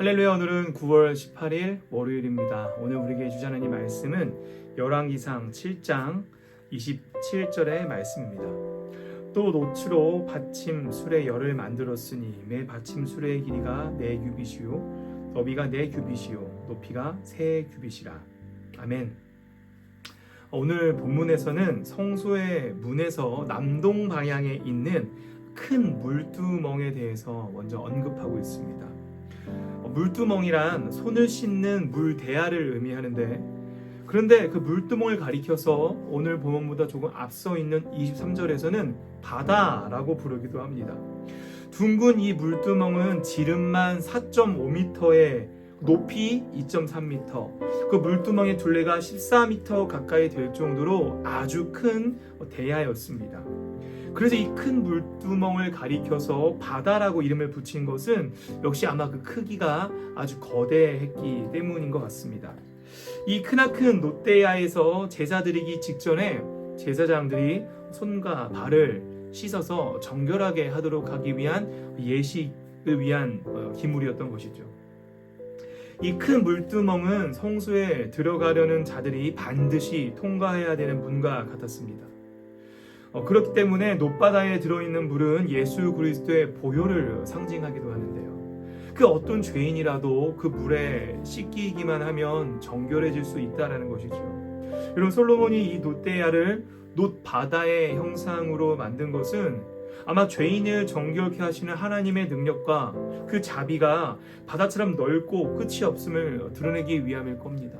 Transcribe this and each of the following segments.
할렐루야. 오늘은 9월 18일 월요일입니다. 오늘 우리에게 주시는 이 말씀은 열왕기상 7장 27절의 말씀입니다. 또 노추로 받침 술의 열을 만들었으니 매 받침 술의 길이가 4규빗이요 너비가 4규빗이요 높이가 3규빗이라. 아멘. 오늘 본문에서는 성소의 문에서 남동 방향에 있는 큰 물두멍에 대해서 먼저 언급하고 있습니다. 물두멍이란 손을 씻는 물대야를 의미하는데, 그런데 그 물두멍을 가리켜서 오늘 본문보다 조금 앞서 있는 23절에서는 바다라고 부르기도 합니다. 둥근 이 물두멍은 지름만 4.5m에 높이 2.3m, 그 물두멍의 둘레가 14m 가까이 될 정도로 아주 큰 대야였습니다. 그래서 이 큰 물두멍을 가리켜서 바다라고 이름을 붙인 것은 역시 아마 그 크기가 아주 거대했기 때문인 것 같습니다. 이 크나큰 롯데야에서 제사 드리기 직전에 제사장들이 손과 발을 씻어서 정결하게 하도록 하기 위한 예식을 위한 기물이었던 것이죠. 이 큰 물두멍은 성소에 들어가려는 자들이 반드시 통과해야 되는 문과 같았습니다. 그렇기 때문에 놋바다에 들어있는 물은 예수 그리스도의 보혈을 상징하기도 하는데요. 그 어떤 죄인이라도 그 물에 씻기기만 하면 정결해질 수 있다는 것이죠. 여러분, 솔로몬이 이 놋대야를 놋바다의 형상으로 만든 것은 아마 죄인을 정결케 하시는 하나님의 능력과 그 자비가 바다처럼 넓고 끝이 없음을 드러내기 위함일 겁니다.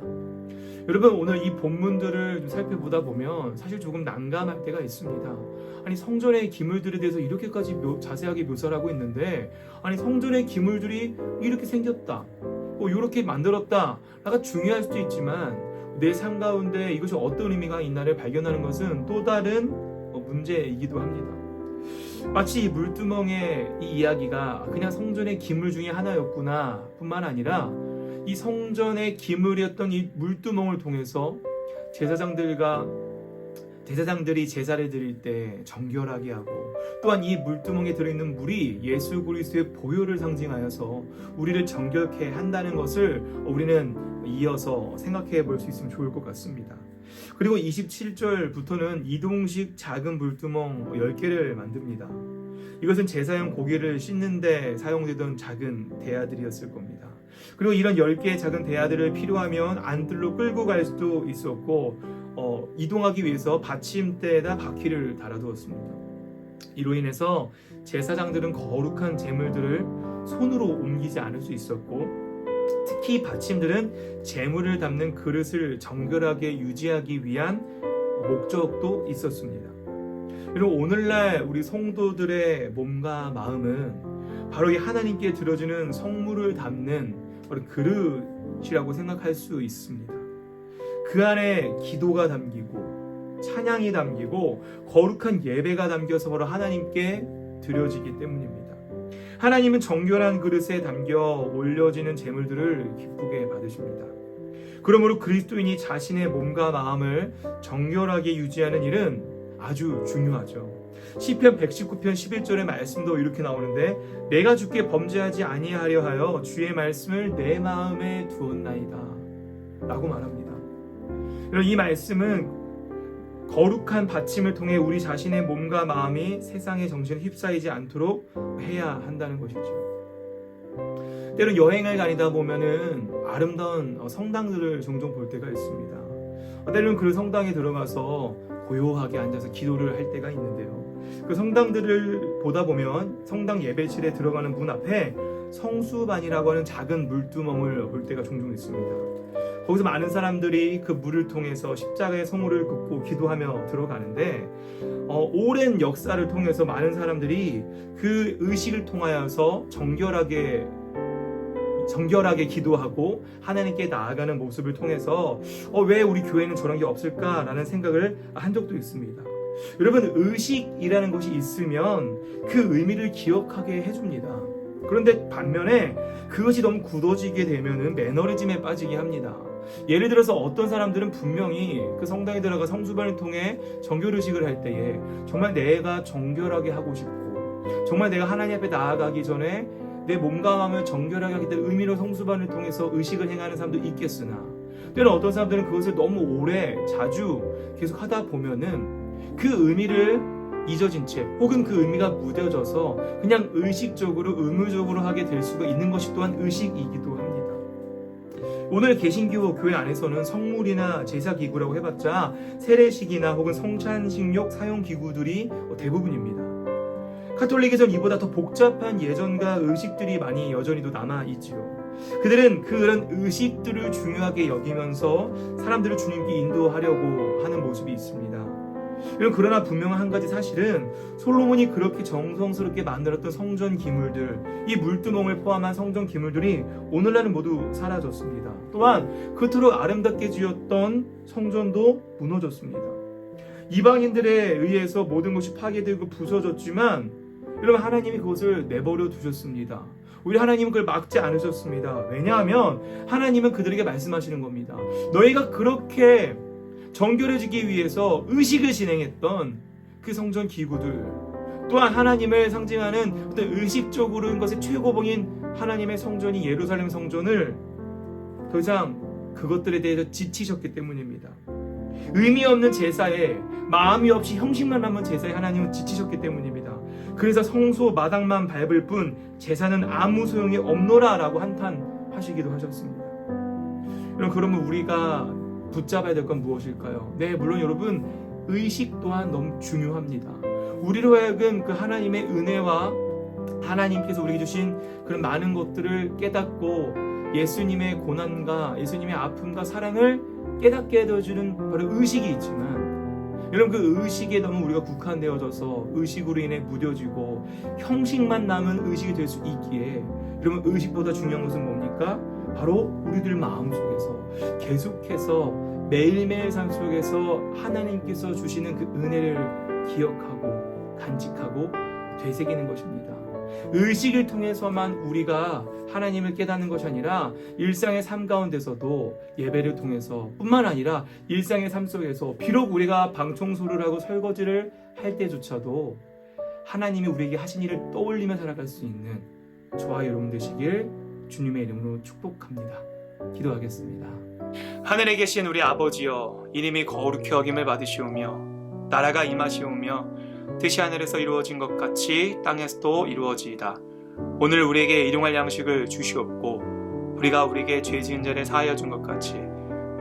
여러분, 오늘 이 본문들을 좀 살펴보다 보면 사실 조금 난감할 때가 있습니다. 아니, 성전의 기물들에 대해서 이렇게까지 자세하게 묘사를 하고 있는데, 아니, 성전의 기물들이 이렇게 생겼다, 이렇게 만들었다가 중요할 수도 있지만 내 삶 가운데 이것이 어떤 의미가 있나를 발견하는 것은 또 다른 문제이기도 합니다. 마치 이 물두멍의 이 이야기가 그냥 성전의 기물 중에 하나였구나 뿐만 아니라 이 성전의 기물이었던 이 물두멍을 통해서 제사장들이 제사를 드릴 때 정결하게 하고, 또한 이 물두멍에 들어있는 물이 예수 그리스도의 보혈을 상징하여서 우리를 정결케 한다는 것을 우리는 이어서 생각해 볼 수 있으면 좋을 것 같습니다. 그리고 27절부터는 이동식 작은 물두멍 10개를 만듭니다. 이것은 제사용 고기를 씻는 데 사용되던 작은 대야들이었을 겁니다. 그리고 이런 10개의 작은 대야들을 필요하면 안들로 끌고 갈 수도 있었고, 이동하기 위해서 받침대에다 바퀴를 달아두었습니다. 이로 인해서 제사장들은 거룩한 제물들을 손으로 옮기지 않을 수 있었고, 특히 받침들은 제물을 담는 그릇을 정결하게 유지하기 위한 목적도 있었습니다. 여러분, 오늘날 우리 성도들의 몸과 마음은 바로 이 하나님께 드려지는 성물을 담는 그릇이라고 생각할 수 있습니다. 그 안에 기도가 담기고 찬양이 담기고 거룩한 예배가 담겨서 바로 하나님께 드려지기 때문입니다. 하나님은 정결한 그릇에 담겨 올려지는 제물들을 기쁘게 받으십니다. 그러므로 그리스도인이 자신의 몸과 마음을 정결하게 유지하는 일은 아주 중요하죠. 시편 119편 11절의 말씀도 이렇게 나오는데, 내가 주께 범죄하지 아니하려 하여 주의 말씀을 내 마음에 두었나이다 라고 말합니다. 이 말씀은 거룩한 받침을 통해 우리 자신의 몸과 마음이 세상의 정신에 휩싸이지 않도록 해야 한다는 것이죠. 때로 여행을 다니다 보면은 아름다운 성당들을 종종 볼 때가 있습니다. 때로는 그 성당에 들어가서 고요하게 앉아서 기도를 할 때가 있는데요. 그 성당들을 보다 보면 성당 예배실에 들어가는 문 앞에 성수반이라고 하는 작은 물두멍을 볼 때가 종종 있습니다. 거기서 많은 사람들이 그 물을 통해서 십자가의 성호를 긋고 기도하며 들어가는데, 오랜 역사를 통해서 많은 사람들이 그 의식을 통하여서 정결하게 기도하고 하나님께 나아가는 모습을 통해서 왜 우리 교회는 저런 게 없을까라는 생각을 한 적도 있습니다. 여러분, 의식이라는 것이 있으면 그 의미를 기억하게 해줍니다. 그런데 반면에 그것이 너무 굳어지게 되면 매너리즘에 빠지게 합니다. 예를 들어서 어떤 사람들은 분명히 그 성당에 들어가 성수반을 통해 정결의식을 할 때에 정말 내가 정결하게 하고 싶고, 정말 내가 하나님 앞에 나아가기 전에 내 몸과 마음을 정결하게 하기 때문에 의미로 성수반을 통해서 의식을 행하는 사람도 있겠으나 때로 어떤 사람들은 그것을 너무 오래 자주 계속 하다 보면은 그 의미를 잊어진 채 혹은 그 의미가 무뎌져서 그냥 의식적으로 의무적으로 하게 될 수가 있는 것이 또한 의식이기도 합니다. 오늘 개신교 교회 안에서는 성물이나 제사기구라고 해봤자 세례식이나 혹은 성찬식욕 사용기구들이 대부분입니다. 카톨릭에선 이보다 더 복잡한 예전과 의식들이 많이 여전히도 남아있지요. 그들은 그런 의식들을 중요하게 여기면서 사람들을 주님께 인도하려고 하는 모습이 있습니다. 그러나 분명한 한 가지 사실은 솔로몬이 그렇게 정성스럽게 만들었던 성전 기물들, 이 물두멍을 포함한 성전 기물들이 오늘날은 모두 사라졌습니다. 또한 그토록 아름답게 지었던 성전도 무너졌습니다. 이방인들에 의해서 모든 것이 파괴되고 부서졌지만 여러분, 하나님이 그것을 내버려 두셨습니다. 우리 하나님은 그걸 막지 않으셨습니다. 왜냐하면 하나님은 그들에게 말씀하시는 겁니다. 너희가 그렇게 정결해지기 위해서 의식을 진행했던 그 성전 기구들, 또한 하나님을 상징하는 어떤 의식적으로인 것의 최고봉인 하나님의 성전이 예루살렘 성전을 더 이상 그것들에 대해서 지치셨기 때문입니다. 의미 없는 제사에, 마음이 없이 형식만 남은 제사에 하나님은 지치셨기 때문입니다. 그래서 성소 마당만 밟을 뿐 제사는 아무 소용이 없노라 라고 한탄하시기도 하셨습니다. 여러분, 그러면 우리가 붙잡아야 될 건 무엇일까요? 네, 물론 여러분, 의식 또한 너무 중요합니다. 우리로 하여금 그 하나님의 은혜와 하나님께서 우리에게 주신 그런 많은 것들을 깨닫고 예수님의 고난과 예수님의 아픔과 사랑을 깨닫게 해주는 바로 의식이 있지만, 여러분, 그 의식에 너무 우리가 국한되어져서 의식으로 인해 무뎌지고 형식만 남은 의식이 될 수 있기에, 여러분, 의식보다 중요한 것은 뭡니까? 바로 우리들 마음속에서 계속해서 매일매일 삶 속에서 하나님께서 주시는 그 은혜를 기억하고 간직하고 되새기는 것입니다. 의식을 통해서만 우리가 하나님을 깨닫는 것이 아니라 일상의 삶 가운데서도 예배를 통해서 뿐만 아니라 일상의 삶 속에서 비록 우리가 방 청소를 하고 설거지를 할 때조차도 하나님이 우리에게 하신 일을 떠올리며 살아갈 수 있는 저와 여러분 되시길 주님의 이름으로 축복합니다. 기도하겠습니다. 하늘에 계신 우리 아버지여, 이름이 거룩히 여김을 받으시오며 나라가 임하시오며 뜻이 하늘에서 이루어진 것 같이 땅에서도 이루어지이다. 오늘 우리에게 일용할 양식을 주시옵고 우리가 우리에게 죄 지은 자를 사하여 준 것 같이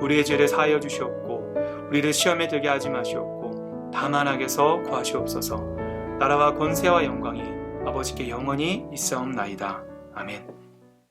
우리의 죄를 사하여 주시옵고 우리를 시험에 들게 하지 마시옵고 다만 악에서 구하시옵소서. 나라와 권세와 영광이 아버지께 영원히 있사옵나이다. 아멘.